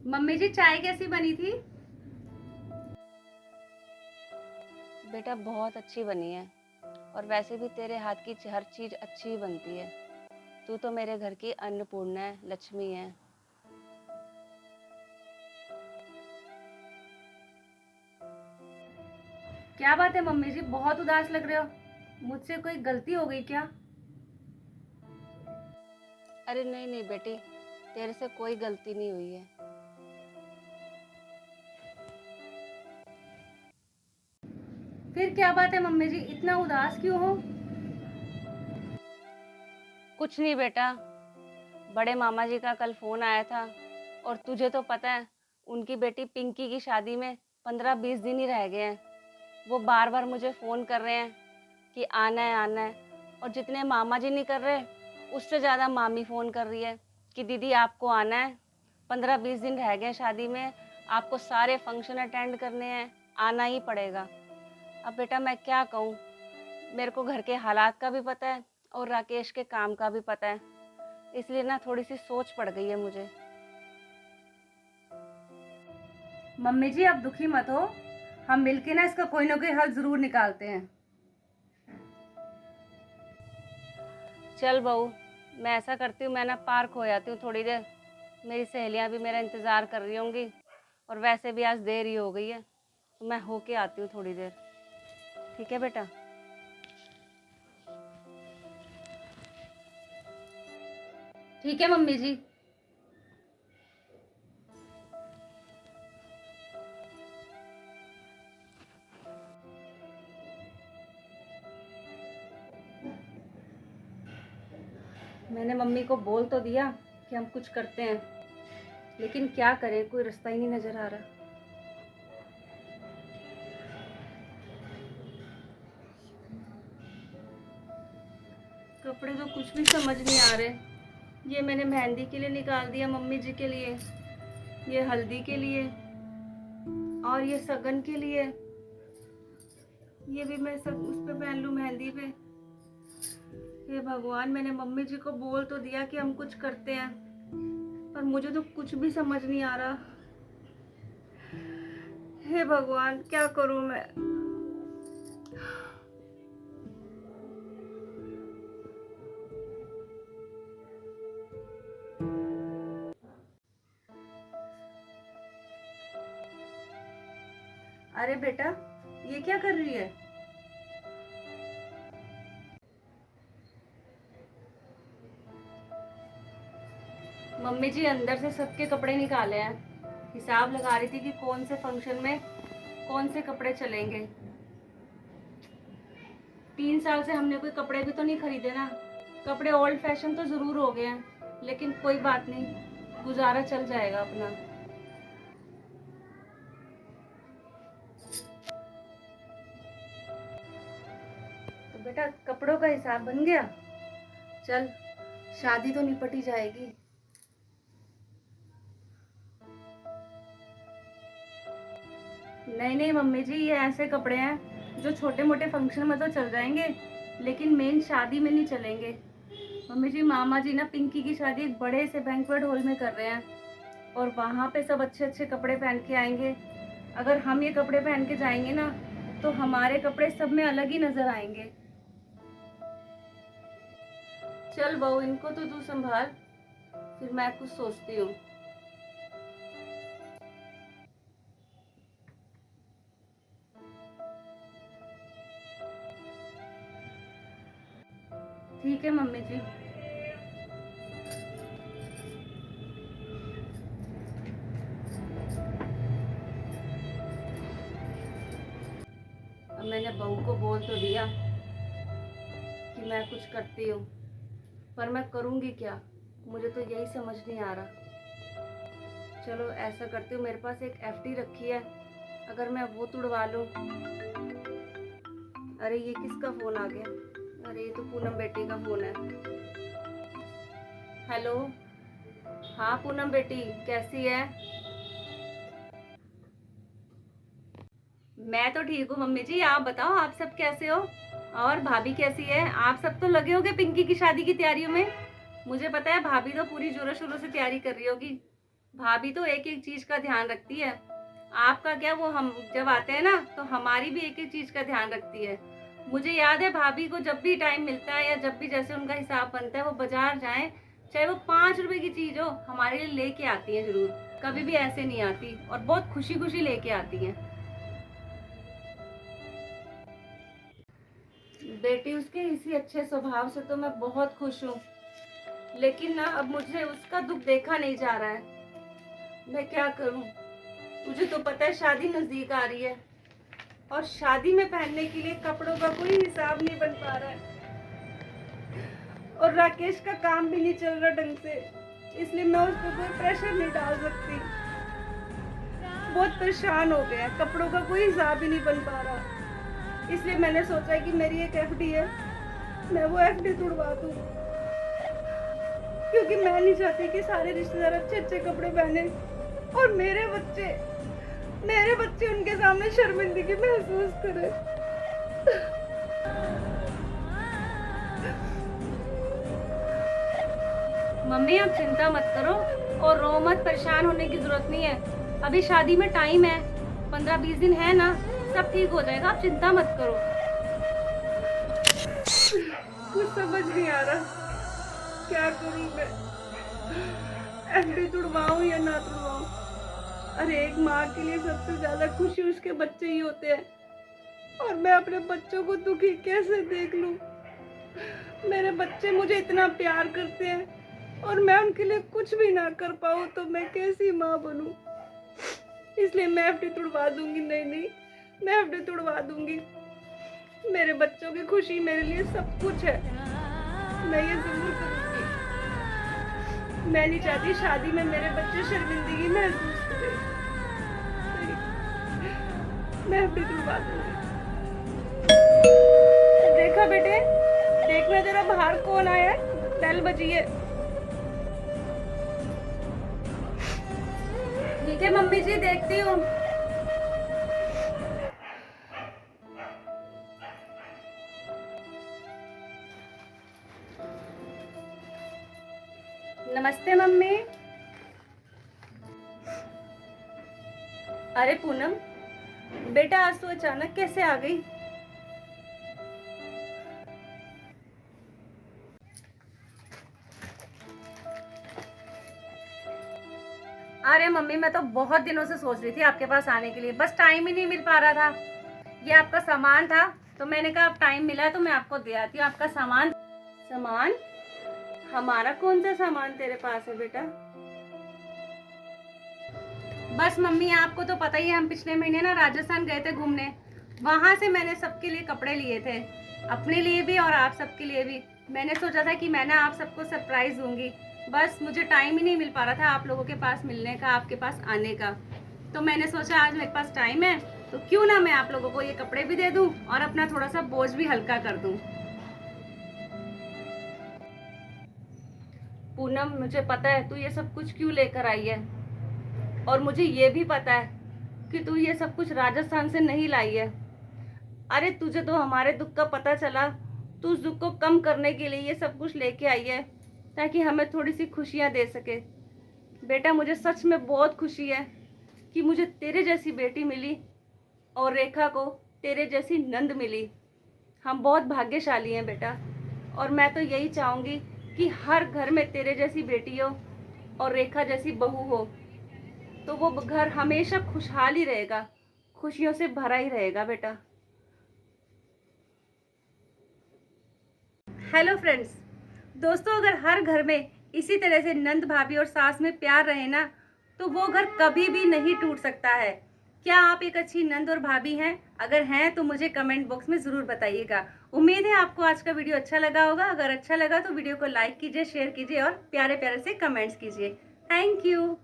Mummy जी चाय कैसी बनी थी? बेटा बहुत अच्छी बनी है। और वैसे भी तेरे हाथ की हर चीज अच्छी ही बनती है। तू तो मेरे घर की अन्नपूर्णा है, लक्ष्मी है। क्या बात है मम्मी जी, बहुत उदास लग रहे हो। मुझसे कोई गलती हो गई क्या? अरे नहीं नहीं बेटी, तेरे से कोई गलती नहीं हुई है। फिर क्या बात है मम्मी जी, इतना उदास क्यों हो? कुछ नहीं बेटा, बड़े मामा जी का कल फोन आया था। और तुझे तो पता है, उनकी बेटी पिंकी की शादी में 15-20 दिन ही रह गए हैं। वो बार बार मुझे फ़ोन कर रहे हैं कि आना है आना है। और जितने मामा जी नहीं कर रहे, उससे ज़्यादा मामी फ़ोन कर रही है कि दीदी आपको आना है, 15-20 दिन रह गए हैं शादी में, आपको सारे फंक्शन अटेंड करने हैं, आना ही पड़ेगा। अब बेटा मैं क्या कहूँ, मेरे को घर के हालात का भी पता है और राकेश के काम का भी पता है, इसलिए ना थोड़ी सी सोच पड़ गई है मुझे। मम्मी जी आप दुखी मत हो, हम मिलके ना इसका कोई ना कोई हल जरूर निकालते हैं। चल बहू, मैं ऐसा करती हूँ, मैं ना पार्क हो जाती हूँ थोड़ी देर। मेरी सहेलियाँ भी मेरा इंतज़ार कर रही होंगी, और वैसे भी आज देर ही हो गई है, तो मैं होके आती हूँ थोड़ी देर। ठीक है बेटा। ठीक है मम्मी जी। मैंने मम्मी को बोल तो दिया कि हम कुछ करते हैं, लेकिन क्या करें, कोई रास्ता ही नहीं नजर आ रहा। कपड़े तो कुछ भी समझ नहीं आ रहे। ये मैंने मेहंदी के लिए निकाल दिया मम्मी जी के लिए, ये हल्दी के लिए, और ये सगन के लिए। ये भी मैं सब उस पे पहन लूं मेहंदी पे। हे भगवान, मैंने मम्मी जी को बोल तो दिया कि हम कुछ करते हैं, पर मुझे तो कुछ भी समझ नहीं आ रहा। हे भगवान, क्या करूं मैं? अरे बेटा, ये क्या कर रही है? मम्मी जी अंदर से सबके कपड़े निकाले हैं। हिसाब लगा रही थी कि कौन से फंक्शन में कौन से कपड़े चलेंगे। 3 साल से हमने कोई कपड़े भी तो नहीं खरीदे ना। कपड़े ओल्ड फैशन तो जरूर हो गए हैं, लेकिन कोई बात नहीं, गुजारा चल जाएगा अपना। तो बेटा कपड़ों का हिसाब बन गया। चल, शादी तो निपट ही जाएगी। नहीं नहीं मम्मी जी, ये ऐसे कपड़े हैं जो छोटे मोटे फंक्शन में तो चल जाएंगे, लेकिन मेन शादी में नहीं चलेंगे। मम्मी जी, मामा जी ना पिंकी की शादी एक बड़े से बैंक्वेट हॉल में कर रहे हैं, और वहाँ पे सब अच्छे अच्छे कपड़े पहन के आएंगे। अगर हम ये कपड़े पहन के जाएंगे ना, तो हमारे कपड़े सब में अलग ही नजर आएंगे। चल बहू, इनको तो तू संभाल, फिर मैं कुछ सोचती हूँ। ठीक है मम्मी जी। अब मैंने बहू को बोल तो दिया कि मैं कुछ करती हूँ, पर मैं करूँगी क्या, मुझे तो यही समझ नहीं आ रहा। चलो ऐसा करती हूँ, मेरे पास एक एफडी रखी है, अगर मैं वो तुड़वा लूँ। अरे ये किसका फोन आ गया? अरे ये तो पूनम बेटी का फोन है। हेलो। हाँ पूनम बेटी, कैसी है? मैं तो ठीक हूँ मम्मी जी, आप बताओ आप सब कैसे हो? और भाभी कैसी है? आप सब तो लगे होगे पिंकी की शादी की तैयारियों में। मुझे पता है भाभी तो पूरी जोरों शोरों से तैयारी कर रही होगी। भाभी तो एक एक चीज का ध्यान रखती है। आपका क्या, वो हम जब आते हैं ना तो हमारी भी एक एक चीज का ध्यान रखती है। मुझे याद है भाभी को जब भी टाइम मिलता है या जब भी जैसे उनका हिसाब बनता है वो बाजार जाएं, चाहे वो 5 रुपए की चीज हो, हमारे लिए लेके आती हैं जरूर। कभी भी ऐसे नहीं आती और बहुत खुशी खुशी लेके आती हैं। बेटी उसके इसी अच्छे स्वभाव से तो मैं बहुत खुश हूँ, लेकिन ना अब मुझे उसका दुख देखा नहीं जा रहा है। मैं क्या करूँ? मुझे तो पता है शादी नजदीक आ रही है और शादी में पहनने के लिए कपड़ों का कोई हिसाब नहीं बन पा रहा है, और राकेश का काम भी नहीं चल रहा ढंग से, इसलिए मैं उस पर कोई प्रेशर नहीं डाल सकती। बहुत परेशान हो गया, कपड़ों का कोई हिसाब ही नहीं बन पा रहा, इसलिए मैंने सोचा कि मेरी एक एफडी है, मैं वो एफडी तुड़वा दूं, क्योंकि मैं नहीं चाहती कि सारे रिश्तेदार अच्छे अच्छे कपड़े पहने और मेरे बच्चे उनके सामने शर्मिंदगी महसूस करें। मम्मी आप चिंता मत करो और रो मत, परेशान होने की जरूरत नहीं है। अभी शादी में टाइम है, 15-20 दिन है ना, सब ठीक हो जाएगा, आप चिंता मत करो। कुछ समझ नहीं आ रहा क्या करूं मैं, एफडी तुड़वाऊं या ना तुड़वाऊं। अरे एक माँ के लिए सबसे ज्यादा खुशी उसके बच्चे ही होते हैं, और मैं अपने बच्चों को दुखी कैसे देख लूं। मेरे बच्चे मुझे इतना प्यार करते हैं और मैं उनके लिए कुछ भी ना कर पाऊं तो मैं कैसी माँ बनूं। इसलिए मैं एफडी तुड़वा दूंगी। नहीं, मैं एफडी तुड़वा दूंगी। मेरे बच्चों की खुशी मेरे लिए सब कुछ है, मैं ये जरूर करूंगी। मैं नहीं चाहती शादी में मेरे बच्चे शर्मिंदगी महसूस करें। मैं एफडी तुड़वा दूंगी। देखा बेटे, देखना जरा बाहर कौन आया है, बेल बजी है। ठीक है मम्मी जी, देखती हूँ। नमस्ते मम्मी। अरे पूनम बेटा, आज तो अचानक कैसे आ गई? अरे मम्मी, मैं तो बहुत दिनों से सोच रही थी आपके पास आने के लिए, बस टाइम ही नहीं मिल पा रहा था। ये आपका सामान था तो मैंने कहा अब टाइम मिला है तो मैं आपको दे आती हूँ आपका सामान। सामान? हमारा कौन सा सामान तेरे पास है बेटा? बस मम्मी, आपको तो पता ही है, हम पिछले महीने ना राजस्थान गए थे घूमने, वहां से मैंने सबके लिए कपड़े लिए थे, अपने लिए भी और आप सबके लिए भी। मैंने सोचा था कि मैं ना आप सबको सरप्राइज दूंगी, बस मुझे टाइम ही नहीं मिल पा रहा था आप लोगों के पास मिलने का, आपके पास आने का। तो मैंने सोचा आज मेरे पास टाइम है तो क्यों ना मैं आप लोगों को ये कपड़े भी दे दूं और अपना थोड़ा सा बोझ भी हल्का कर दूं। पूनम, मुझे पता है तू ये सब कुछ क्यों लेकर आई है, और मुझे ये भी पता है कि तू ये सब कुछ राजस्थान से नहीं लाई है। अरे तुझे तो हमारे दुख का पता चला, तू उस दुख को कम करने के लिए ये सब कुछ लेके आई है ताकि हमें थोड़ी सी खुशियां दे सके। बेटा मुझे सच में बहुत खुशी है कि मुझे तेरे जैसी बेटी मिली और रेखा को तेरे जैसी नंद मिली। हम बहुत भाग्यशाली हैं बेटा, और मैं तो यही चाहूंगी कि हर घर में तेरे जैसी बेटी हो और रेखा जैसी बहू हो, तो वो घर हमेशा खुशहाल ही रहेगा, खुशियों से भरा ही रहेगा बेटा। हेलो फ्रेंड्स, दोस्तों अगर हर घर में इसी तरह से नंद भाभी और सास में प्यार रहे ना, तो वो घर कभी भी नहीं टूट सकता है। क्या आप एक अच्छी नंद और भाभी हैं? अगर हैं तो मुझे कमेंट बॉक्स में ज़रूर बताइएगा। उम्मीद है आपको आज का वीडियो अच्छा लगा होगा। अगर अच्छा लगा तो वीडियो को लाइक कीजिए, शेयर कीजिए और प्यारे प्यारे से कमेंट्स कीजिए। Thank you.